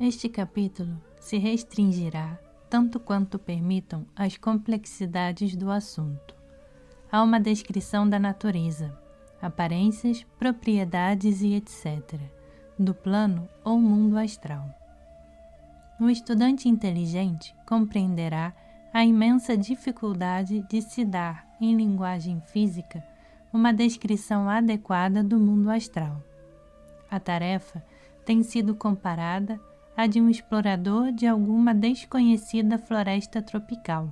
Este capítulo se restringirá, tanto quanto permitam as complexidades do assunto, a uma descrição da natureza, aparências, propriedades e etc., do plano ou mundo astral. O estudante inteligente compreenderá a imensa dificuldade de se dar, em linguagem física, uma descrição adequada do mundo astral. A tarefa tem sido comparada à de um explorador de alguma desconhecida floresta tropical,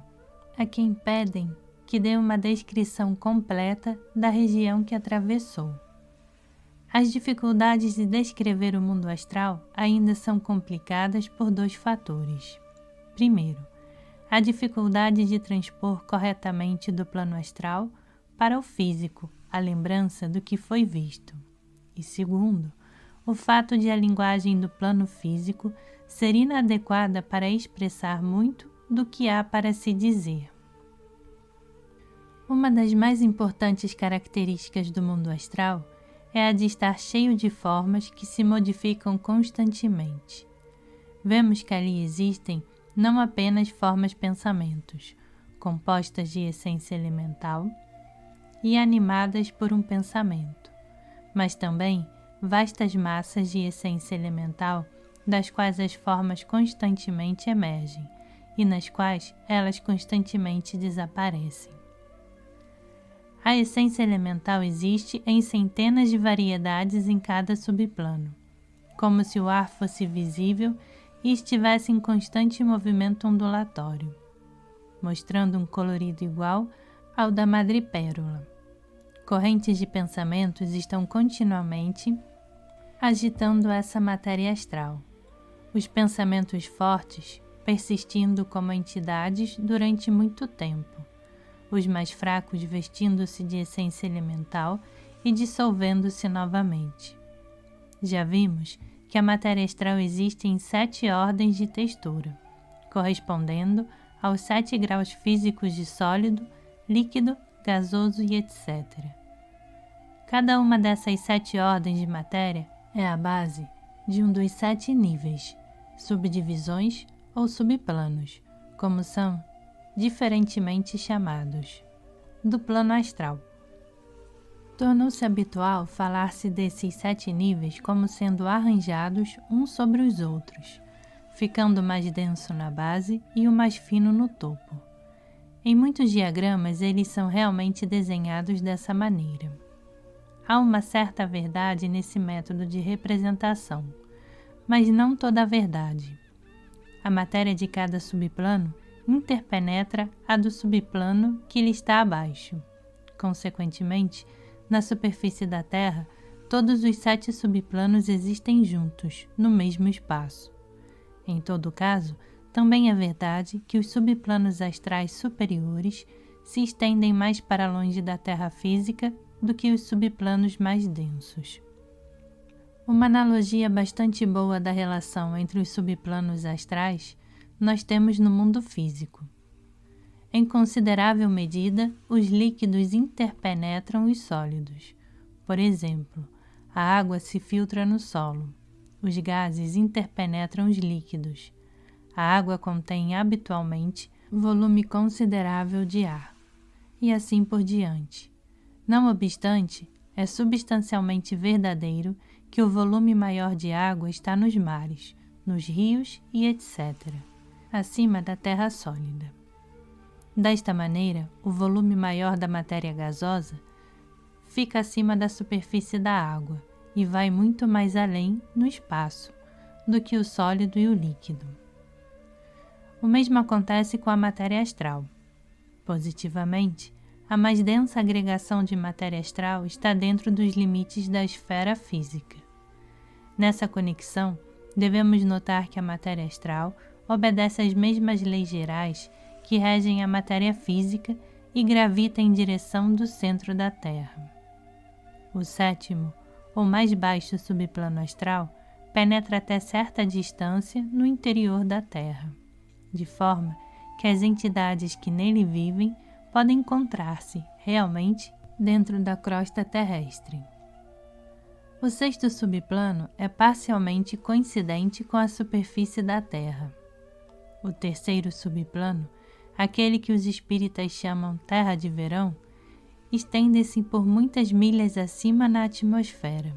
a quem pedem que dê uma descrição completa da região que atravessou. As dificuldades de descrever o mundo astral ainda são complicadas por dois fatores. Primeiro, a dificuldade de transpor corretamente do plano astral para o físico a lembrança do que foi visto. E segundo, o fato de a linguagem do plano físico ser inadequada para expressar muito do que há para se dizer. Uma das mais importantes características do mundo astral é a de estar cheio de formas que se modificam constantemente. Vemos que ali existem não apenas formas-pensamentos, compostas de essência elemental e animadas por um pensamento, mas também vastas massas de essência elemental das quais as formas constantemente emergem e nas quais elas constantemente desaparecem. A essência elemental existe em centenas de variedades em cada subplano, como se o ar fosse visível e estivesse em constante movimento ondulatório, mostrando um colorido igual ao da madrepérola. Correntes de pensamentos estão continuamente agitando essa matéria astral. Os pensamentos fortes persistindo como entidades durante muito tempo, os mais fracos vestindo-se de essência elemental e dissolvendo-se novamente. Já vimos que a matéria astral existe em 7 ordens de textura, correspondendo aos 7 graus físicos de sólido, líquido, gasoso e etc. Cada uma dessas 7 ordens de matéria é a base de um dos 7 níveis, subdivisões ou subplanos, como são diferentemente chamados, do plano astral. Tornou-se habitual falar-se desses 7 níveis como sendo arranjados uns sobre os outros, ficando o mais denso na base e o mais fino no topo. Em muitos diagramas eles são realmente desenhados dessa maneira. Há uma certa verdade nesse método de representação, mas não toda a verdade. A matéria de cada subplano interpenetra a do subplano que lhe está abaixo. Consequentemente, na superfície da Terra, todos os 7 subplanos existem juntos, no mesmo espaço. Em todo caso, também é verdade que os subplanos astrais superiores se estendem mais para longe da Terra física do que os subplanos mais densos. Uma analogia bastante boa da relação entre os subplanos astrais nós temos no mundo físico. Em considerável medida, os líquidos interpenetram os sólidos. Por exemplo, a água se filtra no solo. Os gases interpenetram os líquidos. A água contém habitualmente volume considerável de ar, e assim por diante. Não obstante, é substancialmente verdadeiro que o volume maior de água está nos mares, nos rios e etc., acima da terra sólida. Desta maneira, o volume maior da matéria gasosa fica acima da superfície da água e vai muito mais além no espaço do que o sólido e o líquido. O mesmo acontece com a matéria astral. Positivamente, a mais densa agregação de matéria astral está dentro dos limites da esfera física. Nessa conexão, devemos notar que a matéria astral obedece às mesmas leis gerais que regem a matéria física e gravita em direção do centro da Terra. O 7º, ou mais baixo subplano astral, penetra até certa distância no interior da Terra, de forma que as entidades que nele vivem podem encontrar-se realmente dentro da crosta terrestre. O sexto subplano é parcialmente coincidente com a superfície da Terra. O terceiro subplano, aquele que os espíritas chamam Terra de Verão, estende-se por muitas milhas acima na atmosfera.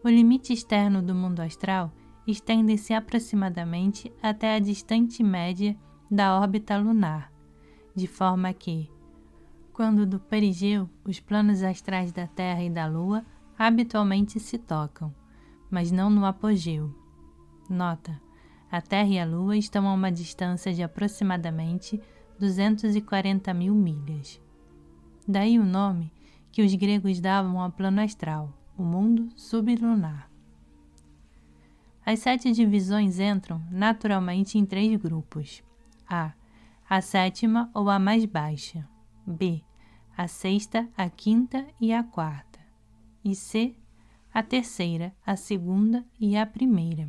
O limite externo do mundo astral estende-se aproximadamente até a distante média da órbita lunar, de forma que, quando do perigeu, os planos astrais da Terra e da Lua habitualmente se tocam, mas não no apogeu. Nota: a Terra e a Lua estão a uma distância de aproximadamente 240 mil milhas. Daí o nome que os gregos davam ao plano astral, o mundo sublunar. As 7 divisões entram naturalmente em 3 grupos: a sétima ou a mais baixa; b, a sexta, a quinta e a quarta; e c, a terceira, a segunda e a primeira.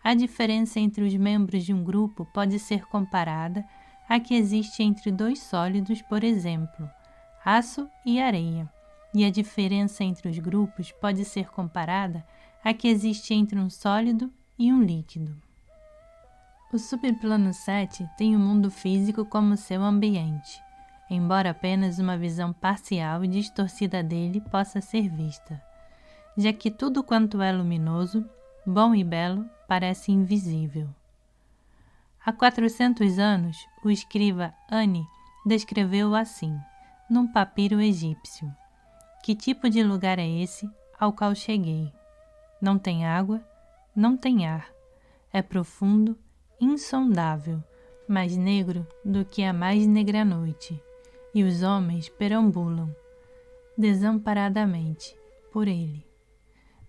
A diferença entre os membros de um grupo pode ser comparada à que existe entre 2 sólidos, por exemplo, aço e areia, e a diferença entre os grupos pode ser comparada à que existe entre um sólido e um líquido. O subplano 7 tem o mundo físico como seu ambiente, embora apenas uma visão parcial e distorcida dele possa ser vista, já que tudo quanto é luminoso, bom e belo, parece invisível. Há 400 anos, o escriba Ani descreveu-o assim, num papiro egípcio: que tipo de lugar é esse ao qual cheguei? Não tem água, não tem ar, é profundo, insondável, mais negro do que a mais negra noite, e os homens perambulam, desamparadamente, por ele.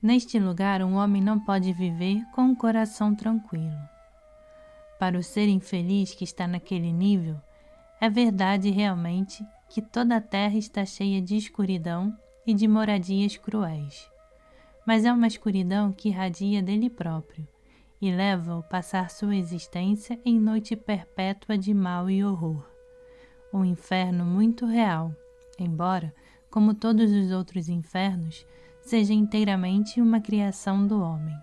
Neste lugar um homem não pode viver com um coração tranquilo. Para o ser infeliz que está naquele nível, é verdade realmente que toda a terra está cheia de escuridão e de moradias cruéis, mas é uma escuridão que irradia dele próprio e leva-o a passar sua existência em noite perpétua de mal e horror. Um inferno muito real, embora, como todos os outros infernos, seja inteiramente uma criação do homem.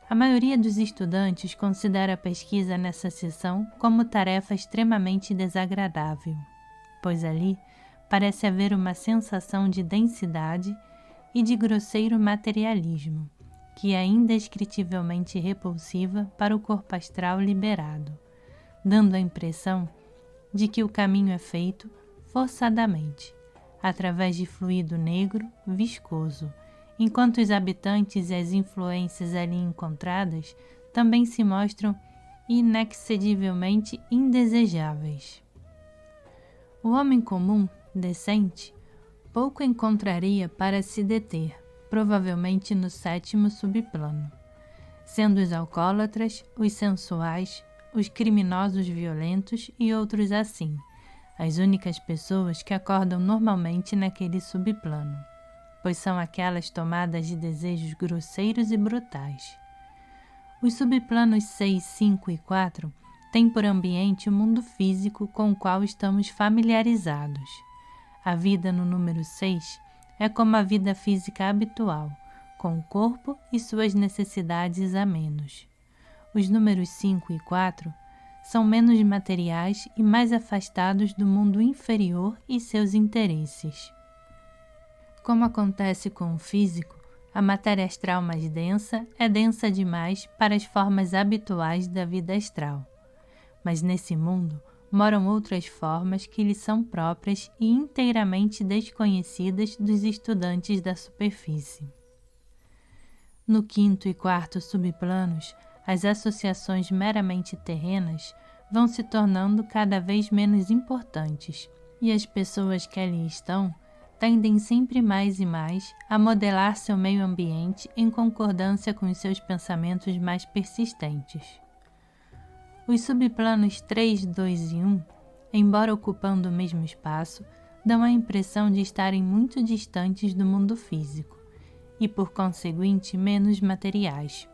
A maioria dos estudantes considera a pesquisa nessa seção como tarefa extremamente desagradável, pois ali parece haver uma sensação de densidade e de grosseiro materialismo, que é indescritivelmente repulsiva para o corpo astral liberado, dando a impressão de que o caminho é feito forçadamente, através de fluido negro, viscoso, enquanto os habitantes e as influências ali encontradas também se mostram inexcedivelmente indesejáveis. O homem comum, decente, pouco encontraria para se deter, provavelmente no 7º subplano, sendo os alcoólatras, os sensuais, os criminosos violentos e outros assim, as únicas pessoas que acordam normalmente naquele subplano, pois são aquelas tomadas de desejos grosseiros e brutais. Os subplanos 6, 5 e 4 têm por ambiente o mundo físico com o qual estamos familiarizados. A vida no número 6 é como a vida física habitual, com o corpo e suas necessidades a menos. Os números 5 e 4 são menos materiais e mais afastados do mundo inferior e seus interesses. Como acontece com o físico, a matéria astral mais densa é densa demais para as formas habituais da vida astral. Mas nesse mundo moram outras formas que lhe são próprias e inteiramente desconhecidas dos estudantes da superfície. No 5º e 4º subplanos, as associações meramente terrenas vão se tornando cada vez menos importantes, e as pessoas que ali estão tendem sempre mais e mais a modelar seu meio ambiente em concordância com os seus pensamentos mais persistentes. Os subplanos 3, 2 e 1, embora ocupando o mesmo espaço, dão a impressão de estarem muito distantes do mundo físico e, por conseguinte, menos materiais.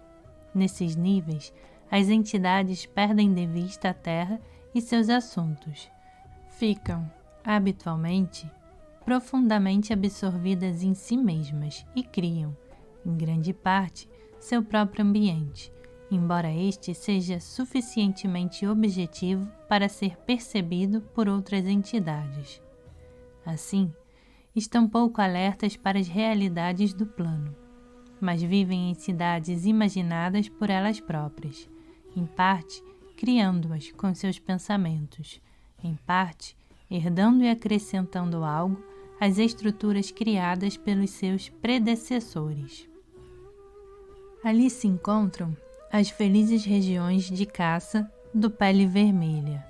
Nesses níveis, as entidades perdem de vista a Terra e seus assuntos. Ficam, habitualmente, profundamente absorvidas em si mesmas e criam, em grande parte, seu próprio ambiente, embora este seja suficientemente objetivo para ser percebido por outras entidades. Assim, estão pouco alertas para as realidades do plano, mas vivem em cidades imaginadas por elas próprias, em parte criando-as com seus pensamentos, em parte herdando e acrescentando algo às estruturas criadas pelos seus predecessores. Ali se encontram as felizes regiões de caça do Pele Vermelha,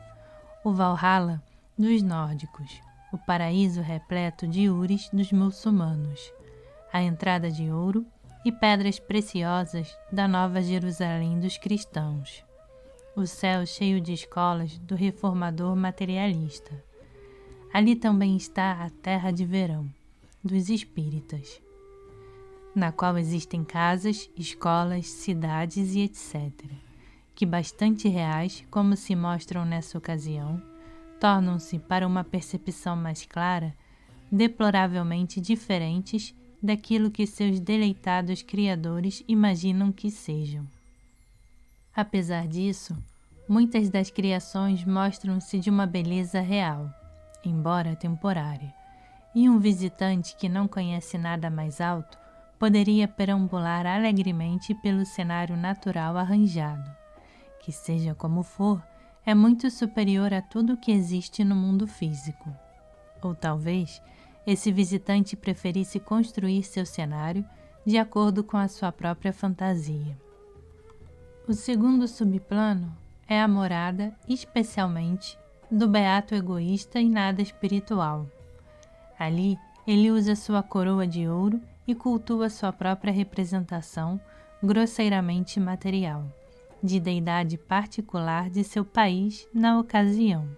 o Valhalla dos nórdicos, o paraíso repleto de Uris dos muçulmanos, a entrada de ouro e pedras preciosas da Nova Jerusalém dos cristãos, o céu cheio de escolas do reformador materialista. Ali também está a terra de verão, dos espíritas, na qual existem casas, escolas, cidades e etc., que bastante reais, como se mostram nessa ocasião, tornam-se, para uma percepção mais clara, deploravelmente diferentes daquilo que seus deleitados criadores imaginam que sejam. Apesar disso, muitas das criações mostram-se de uma beleza real, embora temporária, e um visitante que não conhece nada mais alto poderia perambular alegremente pelo cenário natural arranjado, que, seja como for, é muito superior a tudo o que existe no mundo físico. Ou talvez esse visitante preferisse construir seu cenário de acordo com a sua própria fantasia. O segundo subplano é a morada, especialmente, do beato egoísta e nada espiritual. Ali, ele usa sua coroa de ouro e cultua sua própria representação grosseiramente material, de deidade particular de seu país na ocasião.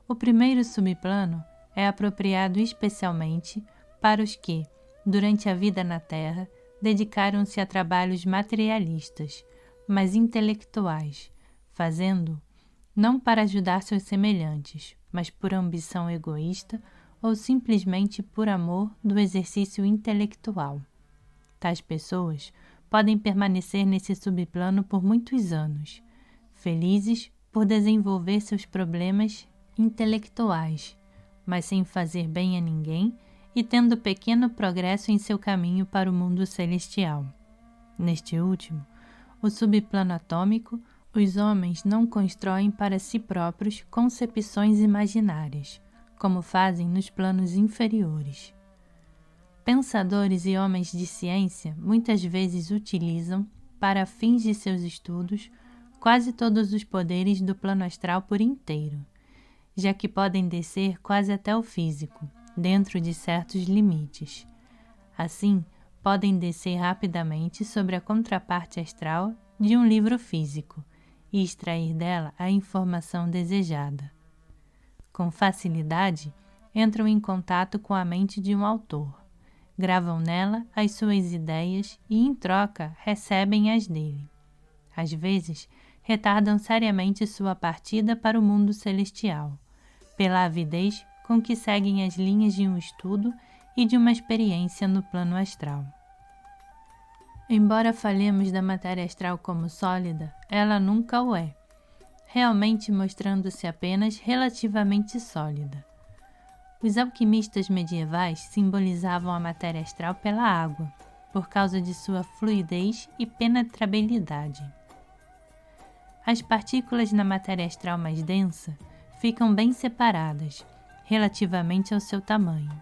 O primeiro subplano é apropriado especialmente para os que, durante a vida na Terra, dedicaram-se a trabalhos materialistas, mas intelectuais, fazendo não para ajudar seus semelhantes, mas por ambição egoísta ou simplesmente por amor do exercício intelectual. Tais pessoas podem permanecer nesse subplano por muitos anos, felizes por desenvolver seus problemas intelectuais, mas sem fazer bem a ninguém e tendo pequeno progresso em seu caminho para o mundo celestial. Neste último, o subplano atômico, os homens não constroem para si próprios concepções imaginárias, como fazem nos planos inferiores. Pensadores e homens de ciência muitas vezes utilizam, para fins de seus estudos, quase todos os poderes do plano astral por inteiro, já que podem descer quase até o físico, dentro de certos limites. Assim, podem descer rapidamente sobre a contraparte astral de um livro físico e extrair dela a informação desejada. Com facilidade, entram em contato com a mente de um autor, gravam nela as suas ideias e, em troca, recebem as dele. Às vezes, retardam seriamente sua partida para o mundo celestial, pela avidez com que seguem as linhas de um estudo e de uma experiência no plano astral. Embora falemos da matéria astral como sólida, ela nunca o é, realmente mostrando-se apenas relativamente sólida. Os alquimistas medievais simbolizavam a matéria astral pela água, por causa de sua fluidez e penetrabilidade. As partículas na matéria astral mais densa ficam bem separadas, relativamente ao seu tamanho,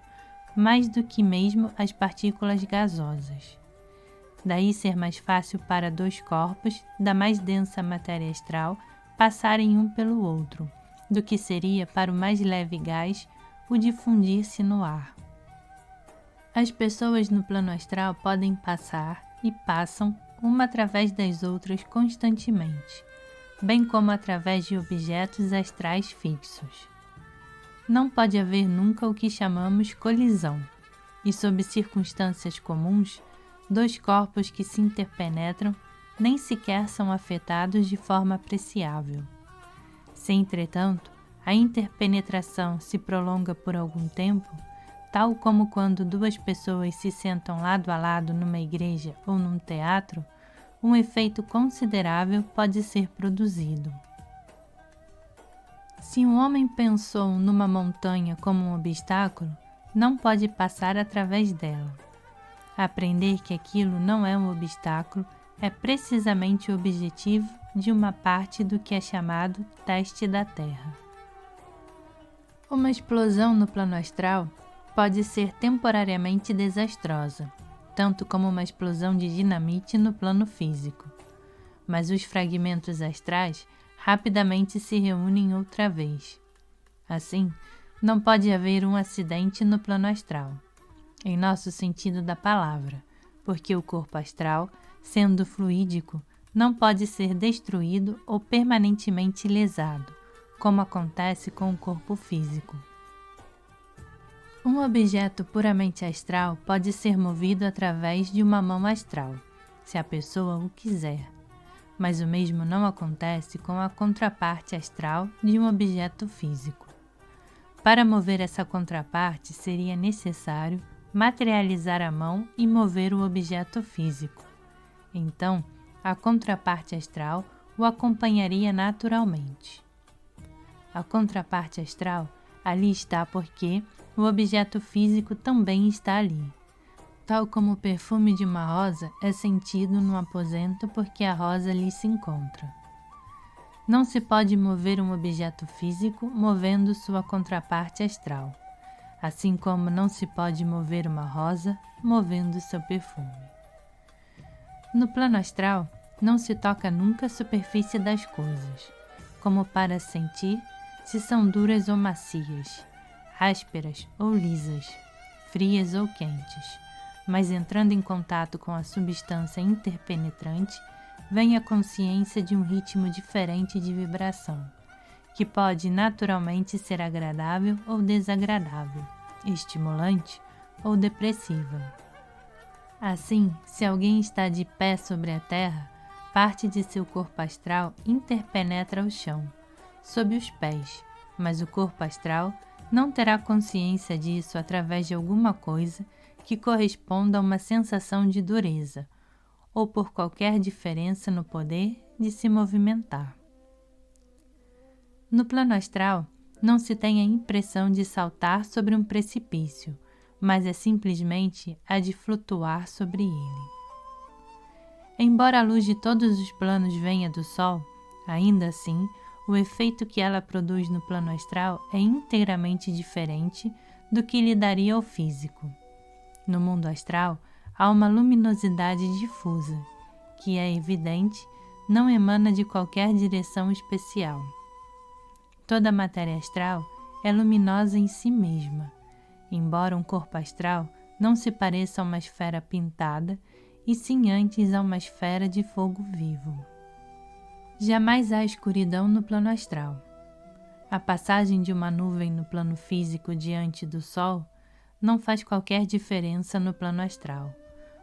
mais do que mesmo as partículas gasosas. Daí ser mais fácil para dois corpos da mais densa matéria astral passarem um pelo outro, do que seria para o mais leve gás o difundir-se no ar. As pessoas no plano astral podem passar e passam uma através das outras constantemente, bem como através de objetos astrais fixos. Não pode haver nunca o que chamamos colisão, e sob circunstâncias comuns, dois corpos que se interpenetram nem sequer são afetados de forma apreciável. Se, entretanto, a interpenetração se prolonga por algum tempo, tal como quando duas pessoas se sentam lado a lado numa igreja ou num teatro, um efeito considerável pode ser produzido. Se um homem pensou numa montanha como um obstáculo, não pode passar através dela. Aprender que aquilo não é um obstáculo é precisamente o objetivo de uma parte do que é chamado teste da Terra. Uma explosão no plano astral pode ser temporariamente desastrosa, tanto como uma explosão de dinamite no plano físico. Mas os fragmentos astrais rapidamente se reúnem outra vez. Assim, não pode haver um acidente no plano astral, em nosso sentido da palavra, porque o corpo astral, sendo fluídico, não pode ser destruído ou permanentemente lesado, como acontece com o corpo físico. Um objeto puramente astral pode ser movido através de uma mão astral, se a pessoa o quiser, mas o mesmo não acontece com a contraparte astral de um objeto físico. Para mover essa contraparte, seria necessário materializar a mão e mover o objeto físico. Então, a contraparte astral o acompanharia naturalmente. A contraparte astral ali está porque o objeto físico também está ali. Tal como o perfume de uma rosa é sentido no aposento porque a rosa ali se encontra. Não se pode mover um objeto físico movendo sua contraparte astral, assim como não se pode mover uma rosa movendo seu perfume. No plano astral, não se toca nunca a superfície das coisas, como para sentir se são duras ou macias, ásperas ou lisas, frias ou quentes, mas entrando em contato com a substância interpenetrante, vem a consciência de um ritmo diferente de vibração, que pode naturalmente ser agradável ou desagradável, estimulante ou depressiva. Assim, se alguém está de pé sobre a terra, parte de seu corpo astral interpenetra o chão, sob os pés, mas o corpo astral não terá consciência disso através de alguma coisa que corresponda a uma sensação de dureza, ou por qualquer diferença no poder de se movimentar. No plano astral, não se tem a impressão de saltar sobre um precipício, mas é simplesmente a de flutuar sobre ele. Embora a luz de todos os planos venha do Sol, ainda assim, o efeito que ela produz no plano astral é inteiramente diferente do que lhe daria ao físico. No mundo astral, há uma luminosidade difusa, que é evidente, não emana de qualquer direção especial. Toda a matéria astral é luminosa em si mesma, embora um corpo astral não se pareça a uma esfera pintada, e sim antes a uma esfera de fogo vivo. Jamais há escuridão no plano astral. A passagem de uma nuvem no plano físico diante do Sol não faz qualquer diferença no plano astral,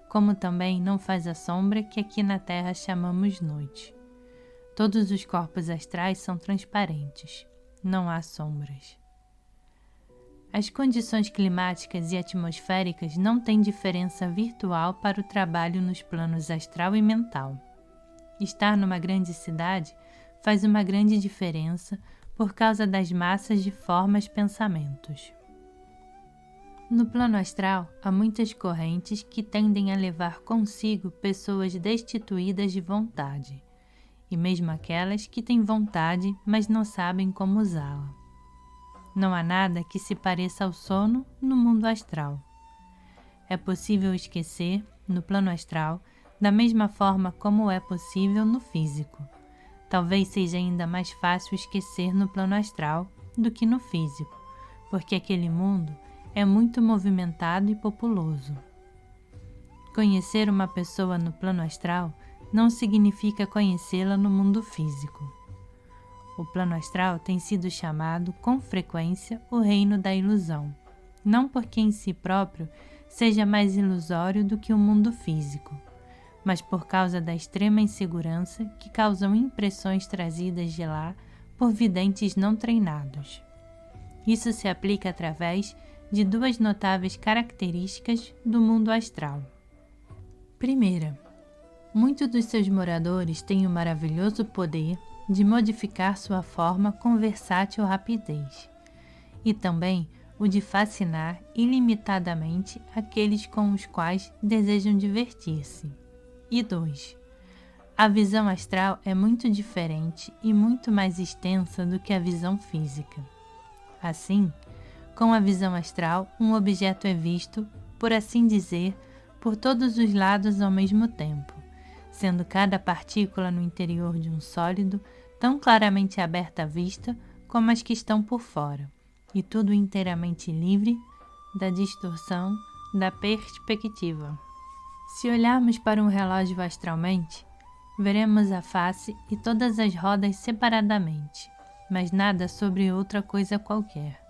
como também não faz a sombra que aqui na Terra chamamos noite. Todos os corpos astrais são transparentes, não há sombras. As condições climáticas e atmosféricas não têm diferença virtual para o trabalho nos planos astral e mental. Estar numa grande cidade faz uma grande diferença por causa das massas de formas pensamentos. No plano astral, há muitas correntes que tendem a levar consigo pessoas destituídas de vontade, e mesmo aquelas que têm vontade, mas não sabem como usá-la. Não há nada que se pareça ao sono no mundo astral. É possível esquecer, no plano astral, da mesma forma como é possível no físico. Talvez seja ainda mais fácil esquecer no plano astral do que no físico, porque aquele mundo é muito movimentado e populoso. Conhecer uma pessoa no plano astral não significa conhecê-la no mundo físico. O plano astral tem sido chamado com frequência o reino da ilusão, não porque em si próprio seja mais ilusório do que o mundo físico, mas por causa da extrema insegurança que causam impressões trazidas de lá por videntes não treinados. Isso se aplica através de duas notáveis características do mundo astral. Primeira, muitos dos seus moradores têm o maravilhoso poder de modificar sua forma com versátil rapidez, e também o de fascinar ilimitadamente aqueles com os quais desejam divertir-se. E 2. A visão astral é muito diferente e muito mais extensa do que a visão física. Assim, com a visão astral, um objeto é visto, por assim dizer, por todos os lados ao mesmo tempo, sendo cada partícula no interior de um sólido tão claramente aberta à vista como as que estão por fora, e tudo inteiramente livre da distorção da perspectiva. Se olharmos para um relógio astralmente, veremos a face e todas as rodas separadamente, mas nada sobre outra coisa qualquer.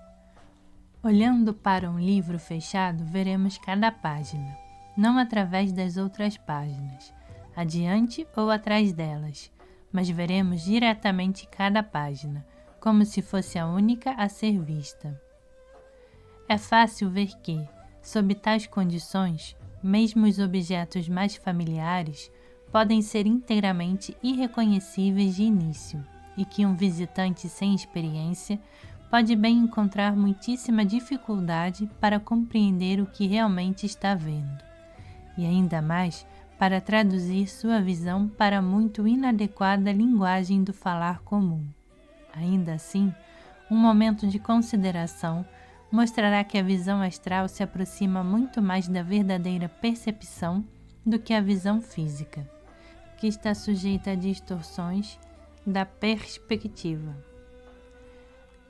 Olhando para um livro fechado, veremos cada página, não através das outras páginas, adiante ou atrás delas, mas veremos diretamente cada página, como se fosse a única a ser vista. É fácil ver que, sob tais condições, mesmo os objetos mais familiares podem ser inteiramente irreconhecíveis de início, e que um visitante sem experiência pode bem encontrar muitíssima dificuldade para compreender o que realmente está vendo, e ainda mais para traduzir sua visão para a muito inadequada linguagem do falar comum. Ainda assim, um momento de consideração mostrará que a visão astral se aproxima muito mais da verdadeira percepção do que a visão física, que está sujeita a distorções da perspectiva.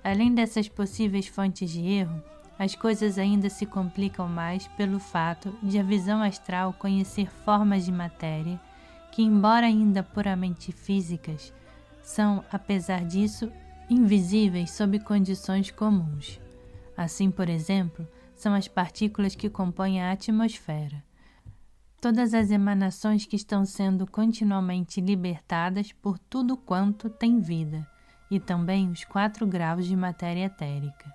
Além dessas possíveis fontes de erro, as coisas ainda se complicam mais pelo fato de a visão astral conhecer formas de matéria que, embora ainda puramente físicas, são, apesar disso, invisíveis sob condições comuns. Assim, por exemplo, são as partículas que compõem a atmosfera, todas as emanações que estão sendo continuamente libertadas por tudo quanto tem vida, e também os 4 graus de matéria etérica.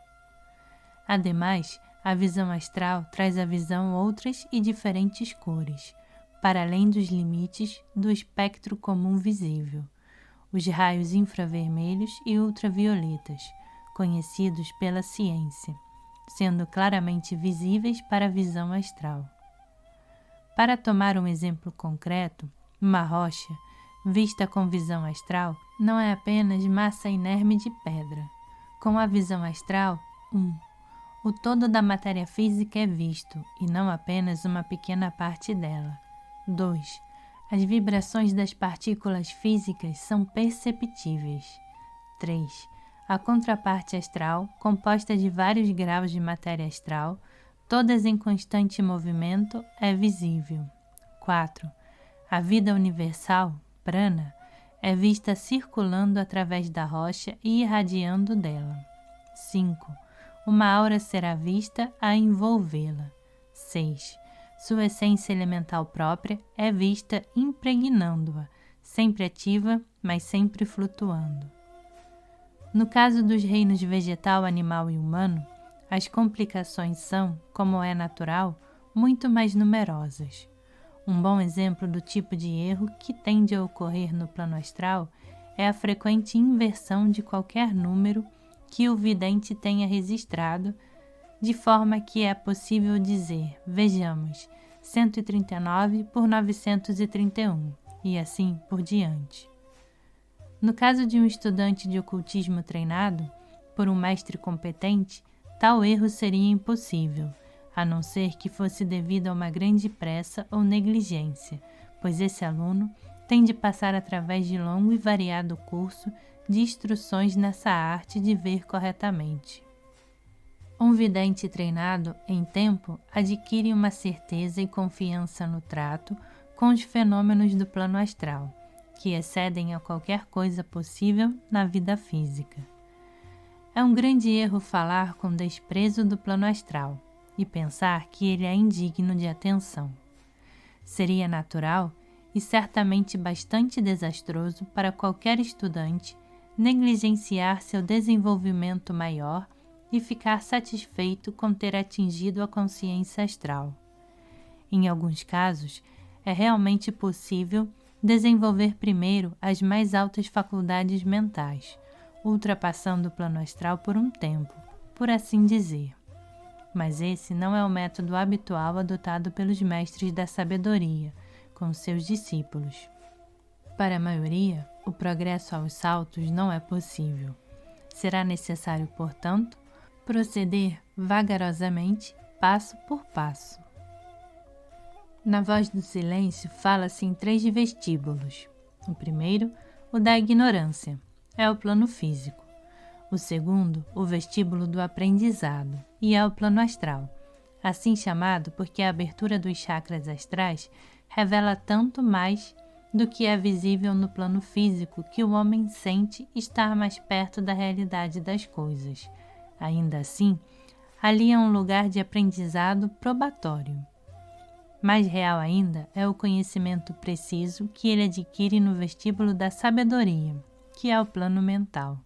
Ademais, a visão astral traz à visão outras e diferentes cores, para além dos limites do espectro comum visível, os raios infravermelhos e ultravioletas, conhecidos pela ciência, sendo claramente visíveis para a visão astral. Para tomar um exemplo concreto, uma rocha, vista com visão astral, não é apenas massa inerme de pedra. Com a visão astral, o todo da matéria física é visto, e não apenas uma pequena parte dela. 2. As vibrações das partículas físicas são perceptíveis. 3. A contraparte astral, composta de vários graus de matéria astral, todas em constante movimento, é visível. 4. A vida universal, prana, é vista circulando através da rocha e irradiando dela. 5. Uma aura será vista a envolvê-la. 6. Sua essência elemental própria é vista impregnando-a, sempre ativa, mas sempre flutuando. No caso dos reinos vegetal, animal e humano, as complicações são, como é natural, muito mais numerosas. Um bom exemplo do tipo de erro que tende a ocorrer no plano astral é a frequente inversão de qualquer número que o vidente tenha registrado, de forma que é possível dizer, vejamos, 139 por 931, e assim por diante. No caso de um estudante de ocultismo treinado por um mestre competente, tal erro seria impossível, a não ser que fosse devido a uma grande pressa ou negligência, pois esse aluno tem de passar através de longo e variado curso de instruções nessa arte de ver corretamente. Um vidente treinado em tempo adquire uma certeza e confiança no trato com os fenômenos do plano astral, que excedem a qualquer coisa possível na vida física. É um grande erro falar com desprezo do plano astral e pensar que ele é indigno de atenção. Seria natural e certamente bastante desastroso para qualquer estudante negligenciar seu desenvolvimento maior e ficar satisfeito com ter atingido a consciência astral. Em alguns casos, é realmente possível desenvolver primeiro as mais altas faculdades mentais, ultrapassando o plano astral por um tempo, por assim dizer. Mas esse não é o método habitual adotado pelos mestres da sabedoria, com seus discípulos. Para a maioria, o progresso aos saltos não é possível. Será necessário, portanto, proceder vagarosamente, passo por passo. Na voz do silêncio fala-se em 3 vestíbulos. O primeiro, o da ignorância, é o plano físico. O segundo, o vestíbulo do aprendizado, e é o plano astral, assim chamado porque a abertura dos chakras astrais revela tanto mais do que é visível no plano físico que o homem sente estar mais perto da realidade das coisas. Ainda assim, ali é um lugar de aprendizado probatório. Mais real ainda é o conhecimento preciso que ele adquire no vestíbulo da sabedoria, que é o plano mental.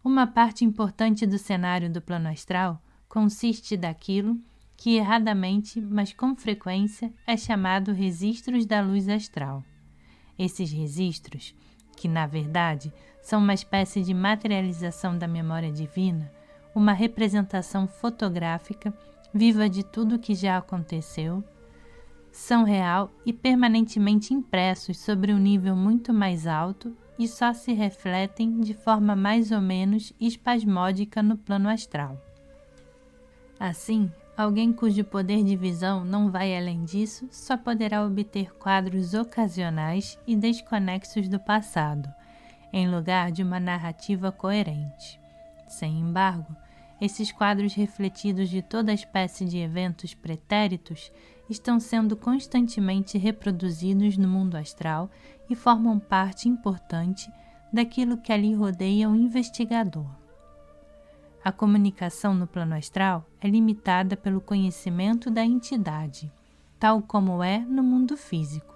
Uma parte importante do cenário do plano astral consiste daquilo que erradamente, mas com frequência, é chamado registros da luz astral. Esses registros, que na verdade são uma espécie de materialização da memória divina, uma representação fotográfica viva de tudo que já aconteceu, são real e permanentemente impressos sobre um nível muito mais alto e só se refletem de forma mais ou menos espasmódica no plano astral. Assim, alguém cujo poder de visão não vai além disso só poderá obter quadros ocasionais e desconexos do passado, em lugar de uma narrativa coerente. Sem embargo, esses quadros refletidos de toda espécie de eventos pretéritos estão sendo constantemente reproduzidos no mundo astral e formam parte importante daquilo que ali rodeia o investigador. A comunicação no plano astral é limitada pelo conhecimento da entidade, tal como é no mundo físico.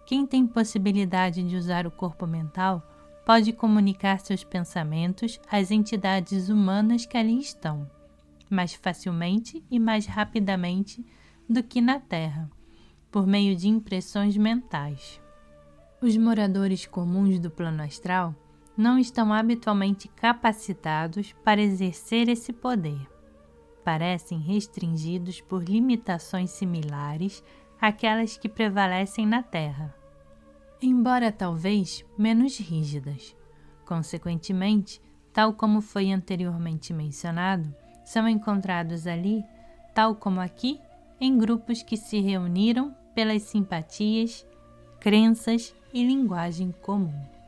Quem tem possibilidade de usar o corpo mental pode comunicar seus pensamentos às entidades humanas que ali estão, mais facilmente e mais rapidamente do que na Terra, por meio de impressões mentais. Os moradores comuns do plano astral não estão habitualmente capacitados para exercer esse poder. Parecem restringidos por limitações similares àquelas que prevalecem na Terra, embora talvez menos rígidas. Consequentemente, tal como foi anteriormente mencionado, são encontrados ali, tal como aqui, em grupos que se reuniram pelas simpatias, crenças e linguagem comum.